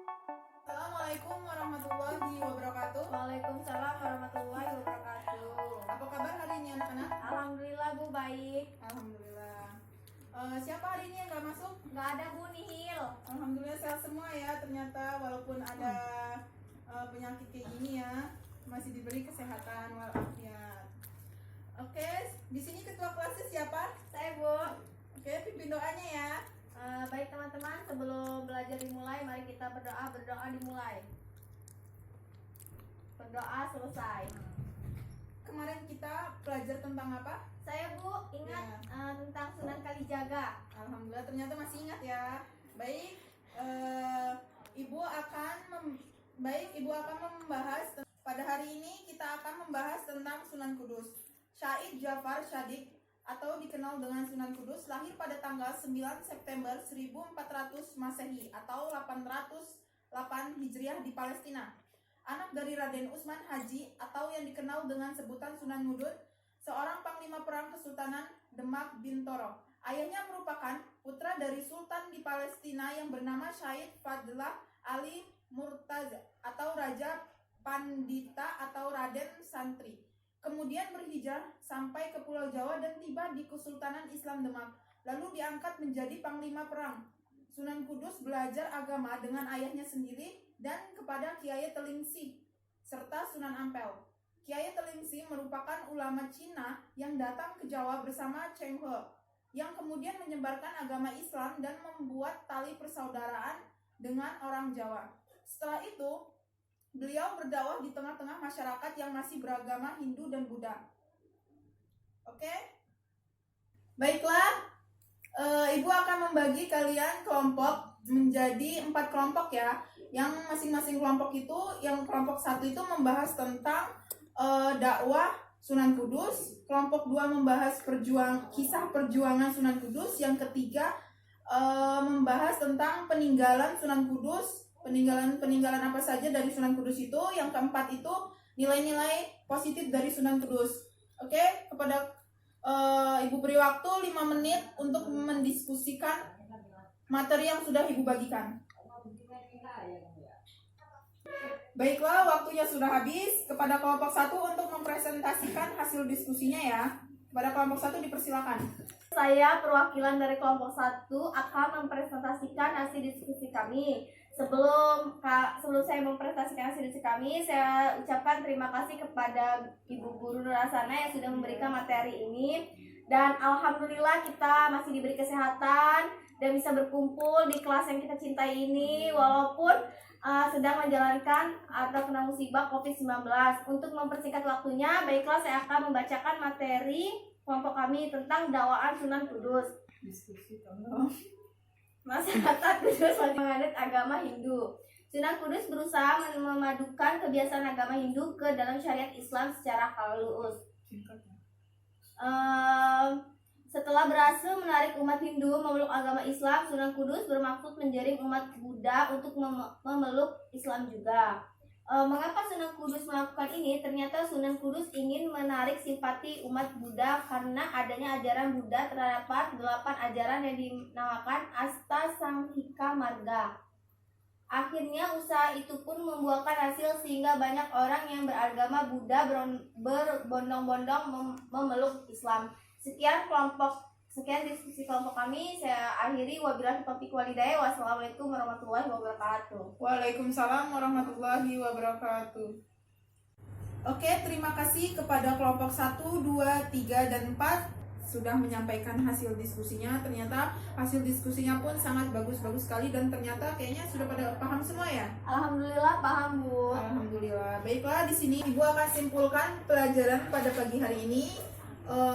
Assalamualaikum warahmatullahi wabarakatuh. Waalaikumsalam warahmatullahi wabarakatuh. Apa kabar hari ini anak-anak? Alhamdulillah Bu baik. Alhamdulillah. Siapa hari ini yang gak masuk? Nggak ada Bu nihil. Alhamdulillah sehat semua ya. Ternyata walaupun ada penyakit kayak gini ya, masih diberi kesehatan walafiat. Oke, di sini ketua kelasnya siapa? Saya Bu. Oke, pimpin doanya ya. Baik teman-teman, sebelum belajar dimulai, mari kita berdoa. Berdoa dimulai. Berdoa selesai. Kemarin kita belajar tentang apa? Saya Bu ingat tentang Sunan Kalijaga. Alhamdulillah ternyata masih ingat ya. Baik, Ibu akan membahas pada hari ini kita akan membahas tentang Sunan Kudus. Syahid Ja'far Shadiq atau dikenal dengan Sunan Kudus lahir pada tanggal 9 September 1400 Masehi atau 808 Hijriah di Palestina. Anak dari Raden Utsman Haji atau yang dikenal dengan sebutan Sunan Mudud, seorang panglima perang Kesultanan Demak Bintoro. Ayahnya merupakan putra dari sultan di Palestina yang bernama Syahid Fadlah Ali Murtaza atau Raja Pandita atau Raden Santri. Kemudian berhijrah sampai ke Pulau Jawa dan tiba di Kesultanan Islam Demak. Lalu diangkat menjadi panglima perang. Sunan Kudus belajar agama dengan ayahnya sendiri dan kepada Kiai Telingsi serta Sunan Ampel. Kiai Telingsi merupakan ulama Cina yang datang ke Jawa bersama Cheng He, yang kemudian menyebarkan agama Islam dan membuat tali persaudaraan dengan orang Jawa. Setelah itu, beliau berdakwah di tengah-tengah masyarakat yang masih beragama Hindu dan Buddha. Oke? Baiklah, Ibu akan membagi kalian kelompok menjadi 4 kelompok ya. Yang masing-masing kelompok itu, yang kelompok 1 itu membahas tentang dakwah Sunan Kudus. Kelompok 2 membahas kisah perjuangan Sunan Kudus. Yang ketiga membahas tentang peninggalan Sunan Kudus. Peninggalan apa saja dari Sunan Kudus itu. Yang keempat itu nilai-nilai positif dari Sunan Kudus. Oke, kepada Ibu beri waktu 5 menit untuk mendiskusikan materi yang sudah Ibu bagikan. Baiklah, waktunya sudah habis. Kepada kelompok 1 untuk mempresentasikan hasil diskusinya ya. Kepada kelompok 1 dipersilakan. Saya perwakilan dari kelompok 1 akan mempresentasikan hasil diskusi kami. Sebelum saya mempresentasikan hasil diskusi kami, saya ucapkan terima kasih kepada Ibu Guru Nurasana yang sudah memberikan materi ini. Dan alhamdulillah kita masih diberi kesehatan dan bisa berkumpul di kelas yang kita cintai ini walaupun sedang menjalankan atau kena musibah COVID-19. Untuk mempersingkat waktunya, baiklah saya akan membacakan materi kelompok kami tentang dakwaan Sunan Kudus. Diskusi tolong. Masyarakat Kudus menganut agama Hindu. Sunan Kudus berusaha memadukan kebiasaan agama Hindu ke dalam syariat Islam secara halus. Setelah berhasil menarik umat Hindu memeluk agama Islam, Sunan Kudus bermaksud menjaring umat Buddha untuk memeluk Islam juga. Mengapa Sunan Kudus melakukan ini? Ternyata Sunan Kudus ingin menarik simpati umat Buddha karena adanya ajaran Buddha terdapat 8 ajaran yang dinamakan Astasanghika Marga. Akhirnya usaha itu pun membuahkan hasil sehingga banyak orang yang beragama Buddha berbondong-bondong memeluk Islam. Sekian diskusi kelompok kami. Saya akhiri. Wabillahi taufiq walhidayah. Wassalamualaikum warahmatullahi wabarakatuh. Waalaikumsalam warahmatullahi wabarakatuh. Oke, terima kasih kepada kelompok 1, 2, 3, dan 4 sudah menyampaikan hasil diskusinya. Ternyata hasil diskusinya pun sangat bagus-bagus sekali dan ternyata kayaknya sudah pada paham semua ya. Alhamdulillah paham Bu. Alhamdulillah. Baiklah, di sini Ibu akan simpulkan pelajaran pada pagi hari ini.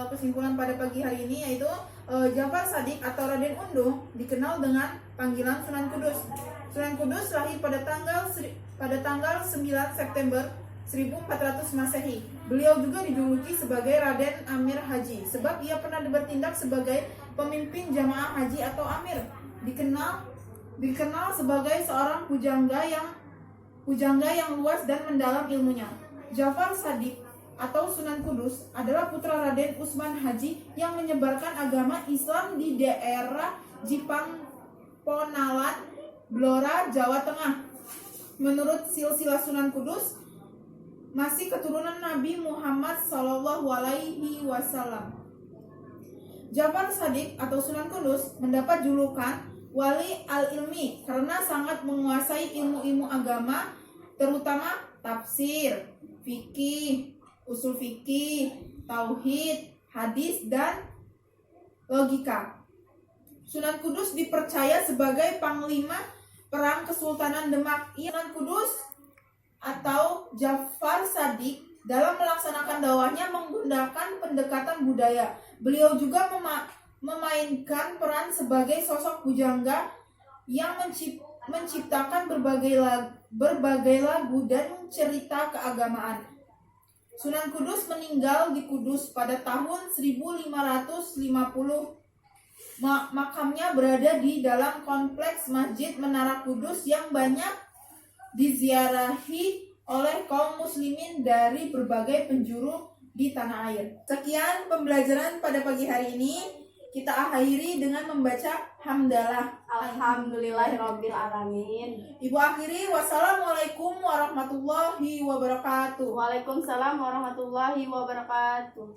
Kesimpulan pada pagi hari ini yaitu Ja'far Shadiq atau Raden Undung dikenal dengan panggilan Sunan Kudus. Sunan Kudus lahir pada tanggal 9 September 1400 Masehi. Beliau juga dijuluki sebagai Raden Amir Haji sebab ia pernah bertindak sebagai pemimpin jamaah haji atau amir. Dikenal sebagai seorang pujangga yang luas dan mendalam ilmunya. Ja'far Shadiq atau Sunan Kudus adalah putra Raden Utsman Haji yang menyebarkan agama Islam di daerah Jipang Ponalan, Blora, Jawa Tengah. menurut silsilah Sunan Kudus masih keturunan Nabi Muhammad Shallallahu Alaihi Wasallam. Ja'far Shadiq atau Sunan Kudus mendapat julukan Wali al-Ilmi karena sangat menguasai ilmu-ilmu agama, terutama tafsir, fikih, usul fikih, tauhid, hadis, dan logika. Sunan Kudus dipercaya sebagai panglima perang Kesultanan Demak. Sunan Kudus atau Ja'far Shadiq dalam melaksanakan dakwahnya menggunakan pendekatan budaya. Beliau juga memainkan peran sebagai sosok pujangga yang menciptakan berbagai lagu dan cerita keagamaan. Sunan Kudus meninggal di Kudus pada tahun 1550. Makamnya berada di dalam kompleks Masjid Menara Kudus yang banyak diziarahi oleh kaum muslimin dari berbagai penjuru di tanah air. Sekian pembelajaran pada pagi hari ini. Kita akhiri dengan membaca hamdalah. Alhamdulillahirabbil alamin. Ibu akhiri, wassalamualaikum warahmatullahi wabarakatuh. Waalaikumsalam warahmatullahi wabarakatuh.